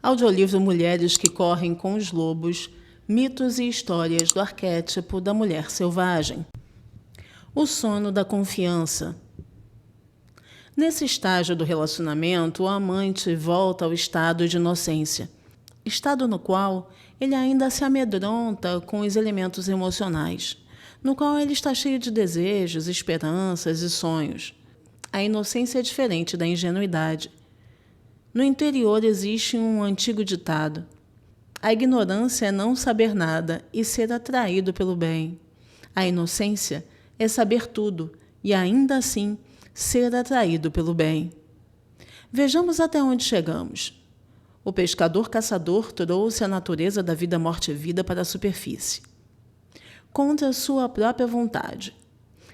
Audiolivro Mulheres que Correm com os Lobos, mitos e histórias do arquétipo da mulher selvagem. O sono da confiança. Nesse estágio do relacionamento, o amante volta ao estado de inocência, estado no qual ele ainda se amedronta com os elementos emocionais, no qual ele está cheio de desejos, esperanças e sonhos. A inocência é diferente da ingenuidade. No interior existe um antigo ditado: a ignorância é não saber nada e ser atraído pelo bem. A inocência é saber tudo e, ainda assim, ser atraído pelo bem. Vejamos até onde chegamos. O pescador-caçador trouxe a natureza da vida, morte e vida para a superfície. Contra sua própria vontade.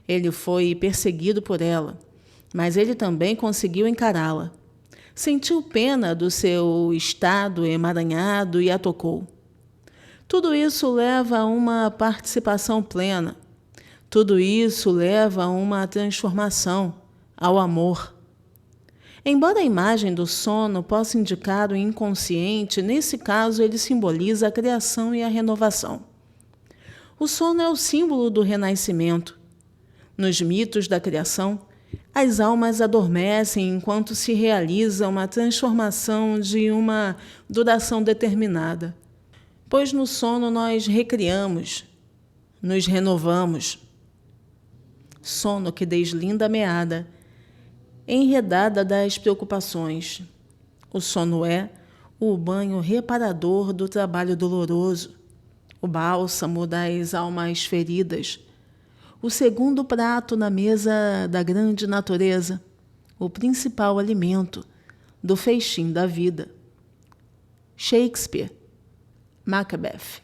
Ele foi perseguido por ela, mas ele também conseguiu encará-la. Sentiu pena do seu estado emaranhado e a tocou. Tudo isso leva a uma participação plena. Tudo isso leva a uma transformação, ao amor. Embora a imagem do sono possa indicar o inconsciente, nesse caso ele simboliza a criação e a renovação. O sono é o símbolo do renascimento. Nos mitos da criação, as almas adormecem enquanto se realiza uma transformação de uma duração determinada. Pois no sono nós recriamos, nos renovamos. Sono que deslinda a meada, enredada das preocupações. O sono é o banho reparador do trabalho doloroso, o bálsamo das almas feridas, o segundo prato na mesa da grande natureza, o principal alimento do festim da vida. Shakespeare, Macbeth.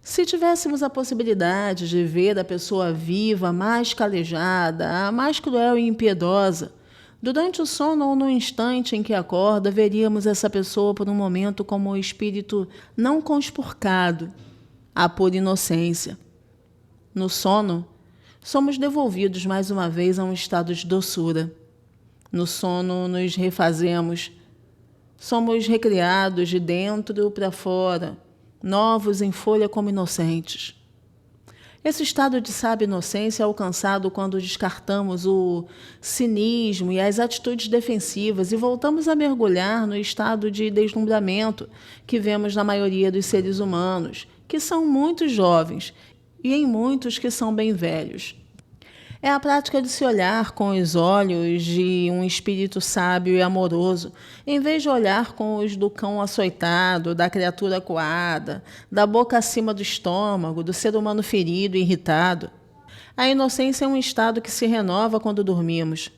Se tivéssemos a possibilidade de ver a pessoa viva, mais calejada, a mais cruel e impiedosa, durante o sono ou no instante em que acorda, veríamos essa pessoa por um momento como o espírito não conspurcado, a pura inocência. No sono, somos devolvidos mais uma vez a um estado de doçura. No sono, nos refazemos. Somos recriados de dentro para fora, novos em folha como inocentes. Esse estado de sábia inocência é alcançado quando descartamos o cinismo e as atitudes defensivas e voltamos a mergulhar no estado de deslumbramento que vemos na maioria dos seres humanos, que são muito jovens, e em muitos que são bem velhos. É a prática de se olhar com os olhos de um espírito sábio e amoroso, em vez de olhar com os do cão açoitado, da criatura acuada, da boca acima do estômago, do ser humano ferido e irritado. A inocência é um estado que se renova quando dormimos.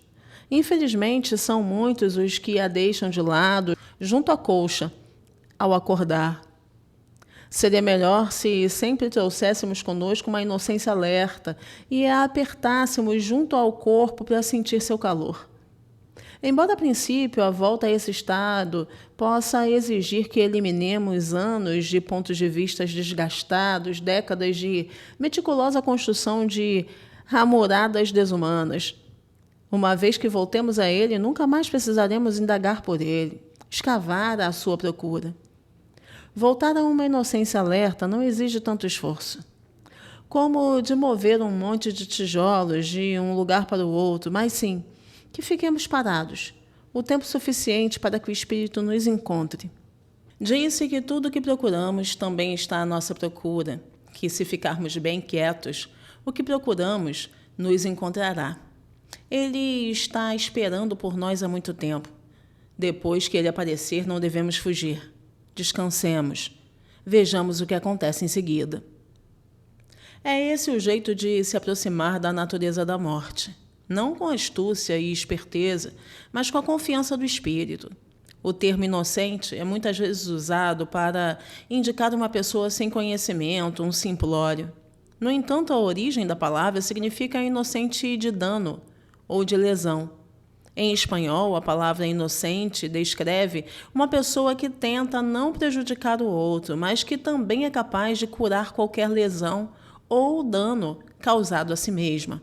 Infelizmente, são muitos os que a deixam de lado, junto à colcha, ao acordar. Seria melhor se sempre trouxéssemos conosco uma inocência alerta e a apertássemos junto ao corpo para sentir seu calor. Embora a princípio a volta a esse estado possa exigir que eliminemos anos de pontos de vista desgastados, décadas de meticulosa construção de ramoradas desumanas. Uma vez que voltemos a ele, nunca mais precisaremos indagar por ele, escavar à sua procura. Voltar a uma inocência alerta não exige tanto esforço, como de mover um monte de tijolos de um lugar para o outro, mas sim que fiquemos parados, o tempo suficiente para que o espírito nos encontre. Disse que tudo o que procuramos também está à nossa procura, que se ficarmos bem quietos, o que procuramos nos encontrará. Ele está esperando por nós há muito tempo. Depois que ele aparecer, não devemos fugir. Descansemos. Vejamos o que acontece em seguida. É esse o jeito de se aproximar da natureza da morte. Não com astúcia e esperteza, mas com a confiança do espírito. O termo inocente é muitas vezes usado para indicar uma pessoa sem conhecimento, um simplório. No entanto, a origem da palavra significa inocente de dano ou de lesão. Em espanhol, a palavra inocente descreve uma pessoa que tenta não prejudicar o outro, mas que também é capaz de curar qualquer lesão ou dano causado a si mesma.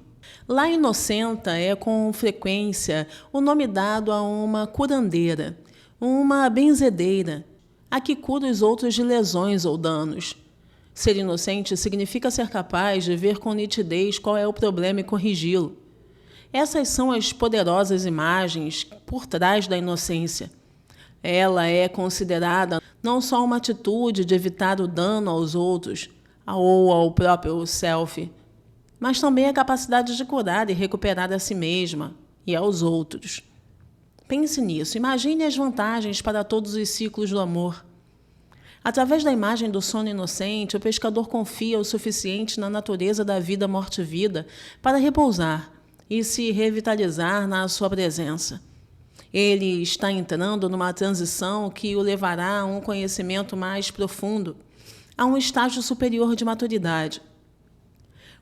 Lá inocenta é com frequência o nome dado a uma curandeira, uma benzedeira, a que cura os outros de lesões ou danos. Ser inocente significa ser capaz de ver com nitidez qual é o problema e corrigi-lo. Essas são as poderosas imagens por trás da inocência. Ela é considerada não só uma atitude de evitar o dano aos outros ou ao próprio self, mas também a capacidade de curar e recuperar a si mesma e aos outros. Pense nisso, imagine as vantagens para todos os ciclos do amor. Através da imagem do sono inocente, o pescador confia o suficiente na natureza da vida morte-vida para repousar e se revitalizar na sua presença. Ele está entrando numa transição que o levará a um conhecimento mais profundo, a um estágio superior de maturidade.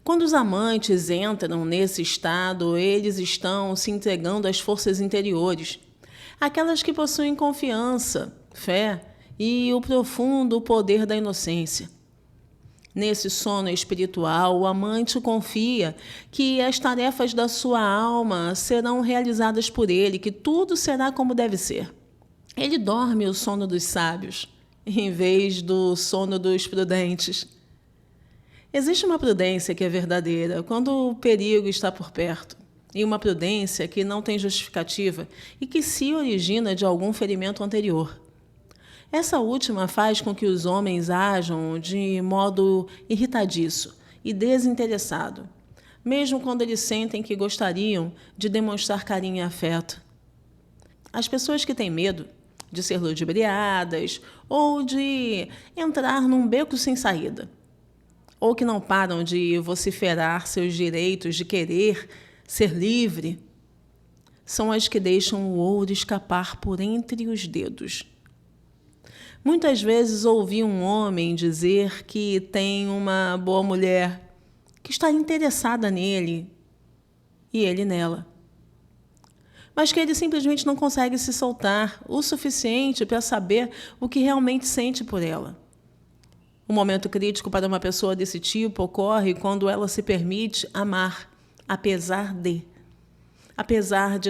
Quando os amantes entram nesse estado, eles estão se entregando às forças interiores, aquelas que possuem confiança, fé e o profundo poder da inocência. Nesse sono espiritual, o amante confia que as tarefas da sua alma serão realizadas por ele, que tudo será como deve ser. Ele dorme o sono dos sábios, em vez do sono dos prudentes. Existe uma prudência que é verdadeira quando o perigo está por perto, e uma prudência que não tem justificativa e que se origina de algum ferimento anterior. Essa última faz com que os homens ajam de modo irritadiço e desinteressado, mesmo quando eles sentem que gostariam de demonstrar carinho e afeto. As pessoas que têm medo de ser ludibriadas ou de entrar num beco sem saída, ou que não param de vociferar seus direitos de querer ser livre, são as que deixam o ouro escapar por entre os dedos. Muitas vezes ouvi um homem dizer que tem uma boa mulher, que está interessada nele e ele nela. Mas que ele simplesmente não consegue se soltar o suficiente para saber o que realmente sente por ela. O momento crítico para uma pessoa desse tipo ocorre quando ela se permite amar, apesar de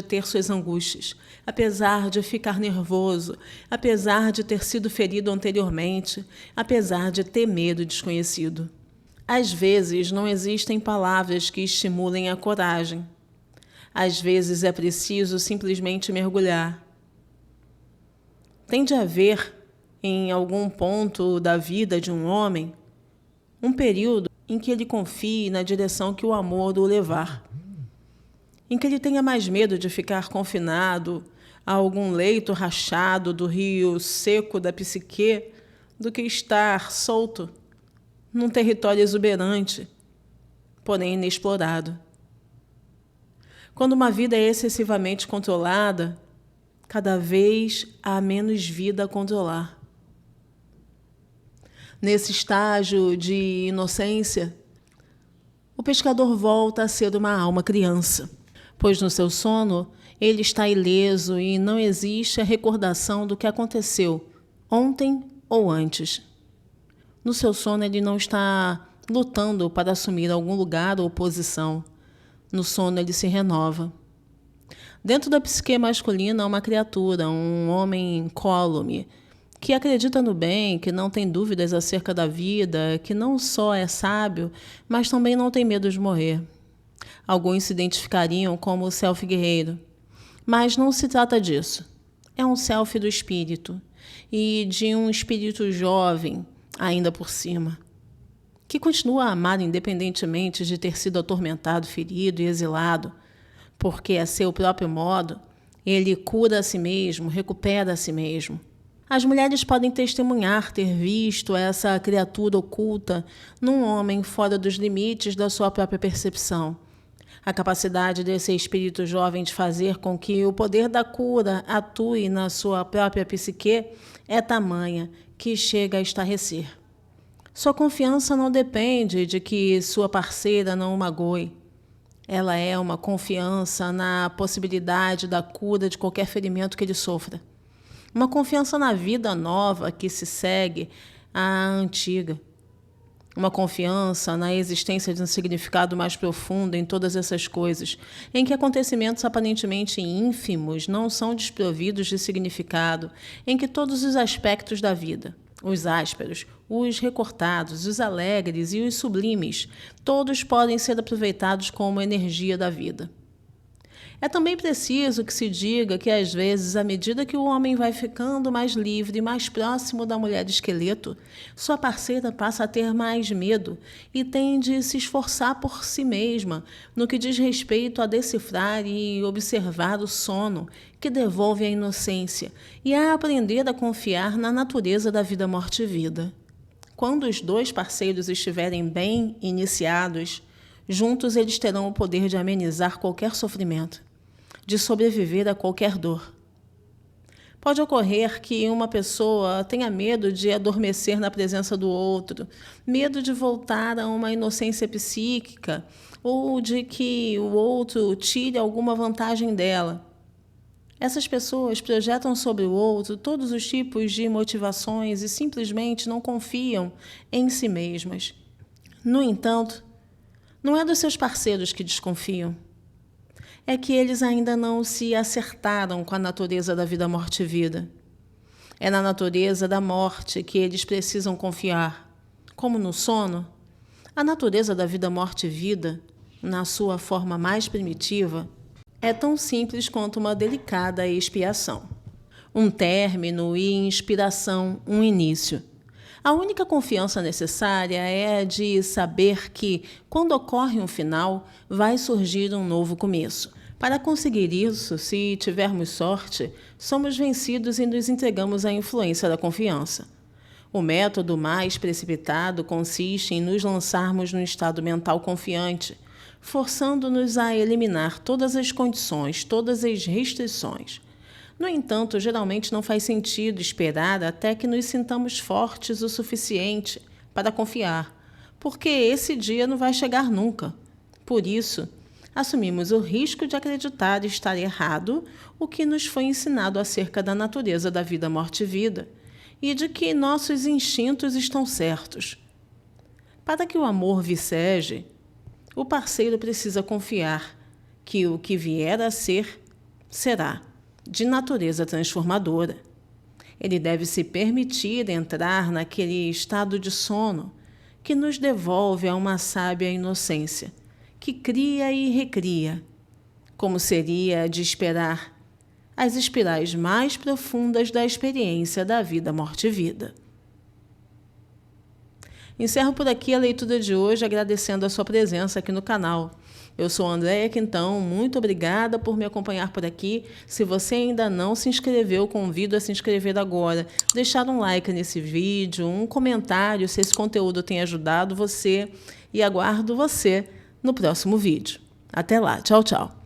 ter suas angústias, apesar de ficar nervoso, apesar de ter sido ferido anteriormente, apesar de ter medo desconhecido. Às vezes, não existem palavras que estimulem a coragem. Às vezes, é preciso simplesmente mergulhar. Tem de haver, em algum ponto da vida de um homem, um período em que ele confie na direção que o amor o levar, em que ele tenha mais medo de ficar confinado a algum leito rachado do rio seco da psique do que estar solto num território exuberante, porém inexplorado. Quando uma vida é excessivamente controlada, cada vez há menos vida a controlar. Nesse estágio de inocência, o pescador volta a ser uma alma criança, pois no seu sono ele está ileso e não existe a recordação do que aconteceu ontem ou antes. No seu sono ele não está lutando para assumir algum lugar ou posição. No sono ele se renova. Dentro da psique masculina há uma criatura, um homem incólume, que acredita no bem, que não tem dúvidas acerca da vida, que não só é sábio, mas também não tem medo de morrer. Alguns se identificariam como o self guerreiro, mas não se trata disso. É um self do espírito, e de um espírito jovem, ainda por cima, que continua a amar independentemente de ter sido atormentado, ferido e exilado, porque a seu próprio modo, ele cura a si mesmo, recupera a si mesmo. As mulheres podem testemunhar ter visto essa criatura oculta num homem fora dos limites da sua própria percepção. A capacidade desse espírito jovem de fazer com que o poder da cura atue na sua própria psique é tamanha que chega a estarrecer. Sua confiança não depende de que sua parceira não o magoe. Ela é uma confiança na possibilidade da cura de qualquer ferimento que ele sofra. Uma confiança na vida nova que se segue à antiga. Uma confiança na existência de um significado mais profundo em todas essas coisas, em que acontecimentos aparentemente ínfimos não são desprovidos de significado, em que todos os aspectos da vida, os ásperos, os recortados, os alegres e os sublimes, todos podem ser aproveitados como energia da vida. É também preciso que se diga que, às vezes, à medida que o homem vai ficando mais livre e mais próximo da mulher esqueleto, sua parceira passa a ter mais medo e tende a se esforçar por si mesma no que diz respeito a decifrar e observar o sono que devolve a inocência e a aprender a confiar na natureza da vida, morte e vida. Quando os dois parceiros estiverem bem iniciados, juntos eles terão o poder de amenizar qualquer sofrimento, de sobreviver a qualquer dor. Pode ocorrer que uma pessoa tenha medo de adormecer na presença do outro, medo de voltar a uma inocência psíquica ou de que o outro tire alguma vantagem dela. Essas pessoas projetam sobre o outro todos os tipos de motivações e simplesmente não confiam em si mesmas. No entanto, não é dos seus parceiros que desconfiam. É que eles ainda não se acertaram com a natureza da vida, morte e vida. É na natureza da morte que eles precisam confiar. Como no sono, a natureza da vida, morte e vida, na sua forma mais primitiva, é tão simples quanto uma delicada expiação. Um término e inspiração, um início. A única confiança necessária é a de saber que, quando ocorre um final, vai surgir um novo começo. Para conseguir isso, se tivermos sorte, somos vencidos e nos entregamos à influência da confiança. O método mais precipitado consiste em nos lançarmos num estado mental confiante, forçando-nos a eliminar todas as condições, todas as restrições. No entanto, geralmente não faz sentido esperar até que nos sintamos fortes o suficiente para confiar, porque esse dia não vai chegar nunca. Por isso, assumimos o risco de acreditar estar errado o que nos foi ensinado acerca da natureza da vida, morte e vida, e de que nossos instintos estão certos. Para que o amor vicege, o parceiro precisa confiar que o que vier a ser, será de natureza transformadora. Ele deve se permitir entrar naquele estado de sono que nos devolve a uma sábia inocência, que cria e recria, como seria de esperar, as espirais mais profundas da experiência da vida, morte e vida. Encerro por aqui a leitura de hoje, agradecendo a sua presença aqui no canal. Eu sou a Andréia Quintão, muito obrigada por me acompanhar por aqui. Se você ainda não se inscreveu, convido a se inscrever agora. Deixar um like nesse vídeo, um comentário se esse conteúdo tem ajudado você e aguardo você no próximo vídeo. Até lá, tchau, tchau.